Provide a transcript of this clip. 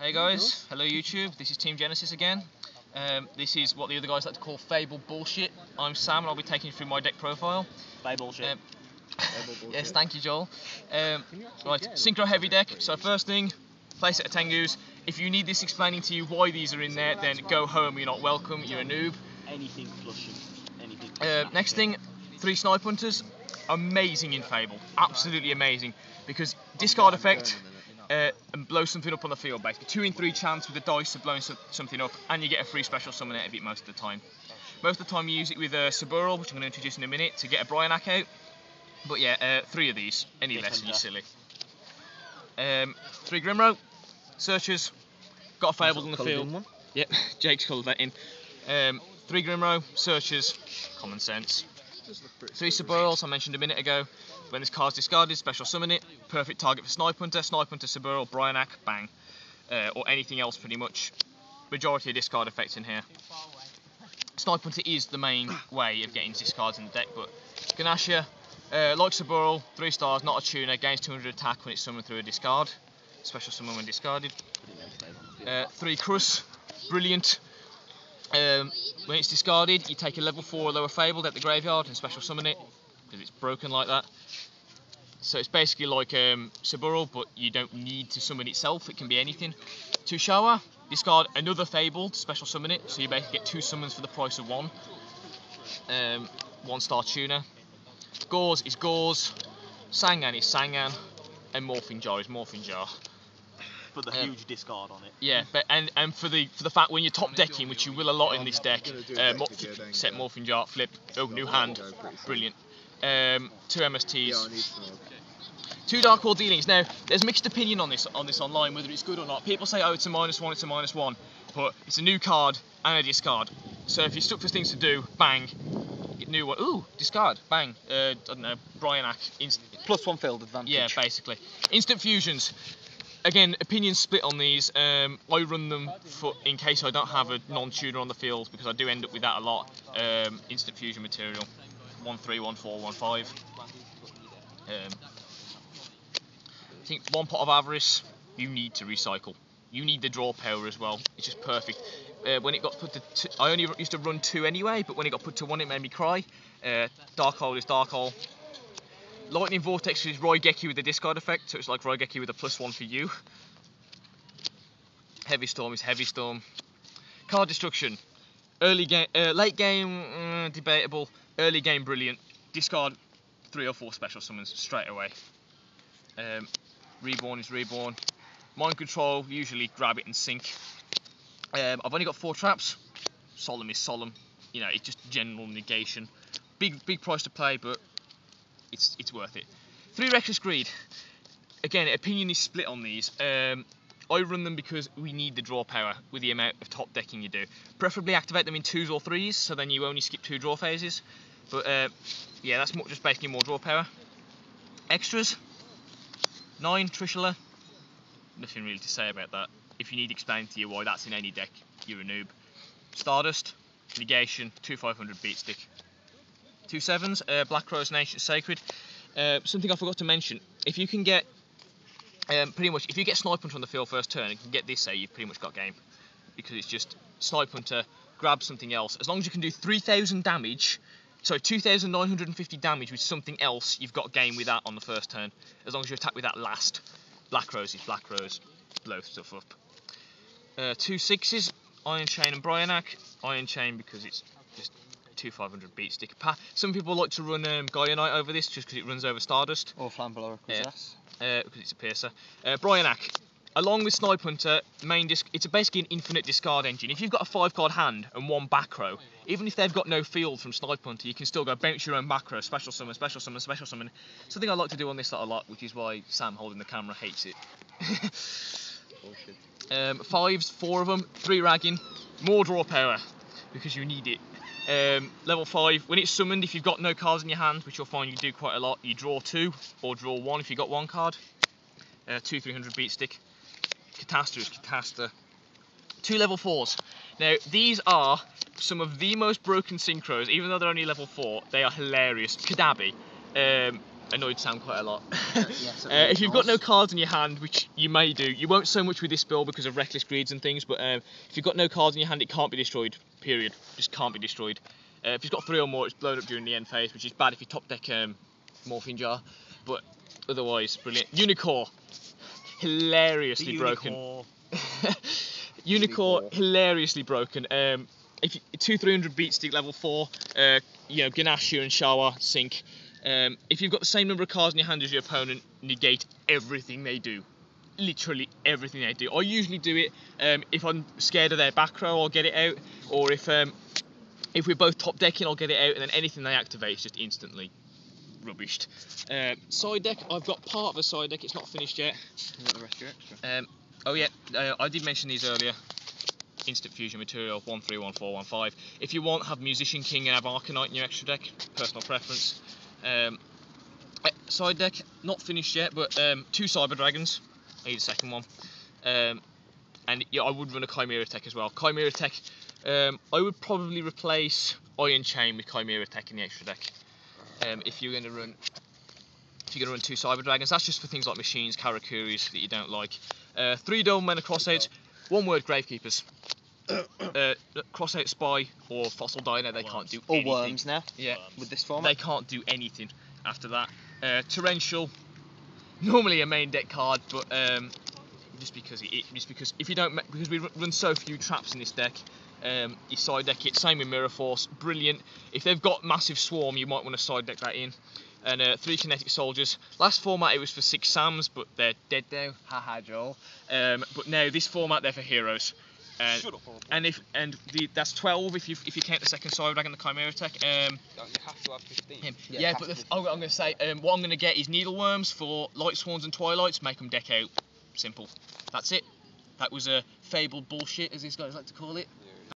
Hey guys, hello YouTube, this is Team Genesis again. This is what the other guys like to call Fabled bullshit. I'm Sam and I'll be taking you through my deck profile. Fabled bullshit. Yes, thank you Joel. Right, Synchro heavy deck. So first thing, play set of Tengus. If you need this explaining to you why these are in there, then go home, you're not welcome, you're a noob. Anything flushing. Anything next thing, 3 Snipe Hunters. Amazing in Fable, absolutely amazing. Because discard effect, and blow something up on the field basically. 2 in 3 chance with the dice of blowing something up, and you get a free special summon out of it most of the time. Most of the time you use it with Saburl, which I'm going to introduce in a minute, to get a Bryanak out. But yeah, 3 of these, any less and you're silly. 3 Grimro, Searchers, got a Fabled on the field. Yep, Jake's coloured that in. 3 Grimro, Searchers, common sense. 3 Saburls, I mentioned a minute ago. When this card's discarded, special summon it. Perfect target for Snipe Hunter, Saburl, Bryanak, bang. Or anything else pretty much. Majority of discard effects in here. Snipe Hunter is the main way of getting discards in the deck, but Ganasha, like Saburl, 3 stars, not a tuner, gains 200 attack when it's summoned through a discard. Special summon when discarded. 3 Crus, brilliant. When it's discarded, you take a level 4 or lower Fabled at the graveyard and special summon it, because it's broken like that. So it's basically like Saburl, but you don't need to summon itself, it can be anything. 2 Shower, discard another Fabled, special summon it, so you basically get 2 summons for the price of 1. 1 star tuner. Gauze is Gauze, Sangan is Sangan, and Morphing Jar is Morphing Jar. But the huge discard on it. Yeah, but and for the fact when you're top decking, which you will a lot in this deck, set Morphing Jar, flip, oh new hand, brilliant. 2 MSTs, 2 Dark Wall Dealings. Now there's mixed opinion on this online whether it's good or not. People say oh it's a -1, it's a -1, but it's a new card and a discard. So if you're stuck for things to do, bang, get new one. Ooh, discard, bang. I don't know, Bryanak. +1 field advantage. Yeah, basically. Instant fusions. Again, opinions split on these. I run them in case I don't have a non-tuner on the field, because I do end up with that a lot. Instant fusion material, 1-3, 1-4, 1-5. I think 1 pot of Avarice, you need to recycle. You need the draw power as well. It's just perfect. When it got put to 2, I only used to run 2 anyway, but when it got put to 1, it made me cry. Dark Hole is Dark Hole. Lightning Vortex is Raigeki with the discard effect, so it's like Raigeki with a +1 for you. Heavy Storm is Heavy Storm. Card Destruction. Early game, late game, debatable. Early game, brilliant. Discard 3 or 4 special summons straight away. Reborn is Reborn. Mind Control, usually grab it and sink. I've only got 4 traps. Solemn is Solemn. You know, it's just general negation. Big price to play, but it's worth it. 3 Reckless Greed. Again, opinion is split on these. I run them because we need the draw power with the amount of top decking you do. Preferably activate them in 2s or 3s, so then you only skip 2 draw phases. But yeah, that's just basically more draw power. Extras. 9 Trishula. Nothing really to say about that. If you need explaining to you why that's in any deck, you're a noob. Stardust. Negation. 2 500 beat stick. 2 7s, Black Rose and Ancient Sacred. Something I forgot to mention, if you can get, pretty much, if you get Snipe Hunter on the field first turn and can get this out, you've pretty much got game. Because it's just Snipe Hunter, grab something else. As long as you can do 3,000 damage, sorry, 2,950 damage with something else, you've got game with that on the first turn. As long as you attack with that last. Black Rose is Black Rose, blow stuff up. 2 6s, Iron Chain and Bryanak. Iron Chain because it's just 2 500 beat stick. Some people like to run Gaia Knight over this just because it runs over Stardust. Or Flambelower Possess. Because it's a piercer. Bryanak, along with Snipe Hunter, main disc, it's basically an infinite discard engine. If you've got a 5-card hand and 1 back row, even if they've got no field from Snipe Hunter, you can still go bounce your own back row, special summon, special summon, special summon. Something I like to do on this a lot, which is why Sam holding the camera hates it. Bullshit. 5s, 4 of them, 3 ragging, more draw power, because you need it. Level 5, when it's summoned, if you've got no cards in your hand, which you'll find you do quite a lot, you draw 2, or draw 1 if you've got 1 card. 2 300 beat stick. Catasta is Catasta. 2 level 4s. Now, these are some of the most broken synchros, even though they're only level 4, they are hilarious. Kadabi. annoyed Sam quite a lot. Yes, If you've got no cards in your hand, which you may do, you won't so much with this build because of reckless greeds and things, but if you've got no cards in your hand, it can't be destroyed, period. Just can't be destroyed. If you've got 3 or more, it's blown up during the end phase, which is bad if you top deck Morphine Jar, but otherwise, brilliant. Unicorn, hilariously broken. Unicorn, hilariously broken. If you, 2-300 beat stick level 4, you know, Ganashu and Shawa sink. If you've got the same number of cards in your hand as your opponent, negate everything they do. Literally everything they do. I usually do it if I'm scared of their back row, I'll get it out, or if we're both top decking, I'll get it out, and then anything they activate is just instantly rubbished. Side deck, I've got part of a side deck, it's not finished yet. You got the rest of your extra? Oh yeah, I did mention these earlier. Instant fusion material, 1-3, 1-4, 1-5. If you want, have Musician King and have Arcanite in your extra deck, personal preference. Side deck, not finished yet, but 2 Cyber Dragons. I need a second one. And yeah, I would run a Chimera Tech as well. Chimera Tech, I would probably replace Iron Chain with Chimera Tech in the extra deck. If you're going to run 2 Cyber Dragons, that's just for things like machines, Karakuris that you don't like. 3 Dome Men of Crossouts, 1 word Gravekeepers. Crossout Spy or Fossil Dino, they can't do anything. Or Worms now. Yeah, with this format. they can't do anything after that. Torrential, normally a main deck card, but just because if you don't, because we run so few traps in this deck, you side deck it. Same with Mirror Force, brilliant. If they've got massive swarm, you might want to side deck that in. And 3 Kinetic Soldiers. Last format it was for 6 Sams, but they're dead now. Haha, Joel. But now this format they're for heroes. Shut up, that's 12 if you count the second Cyber Dragon, the Chimera Tech. You have to have 15. Yeah, but I'm going to say what I'm going to get is Needleworms for Light Swans and Twilights. Make them deck out. Simple. That's it. That was a fabled bullshit, as these guys like to call it.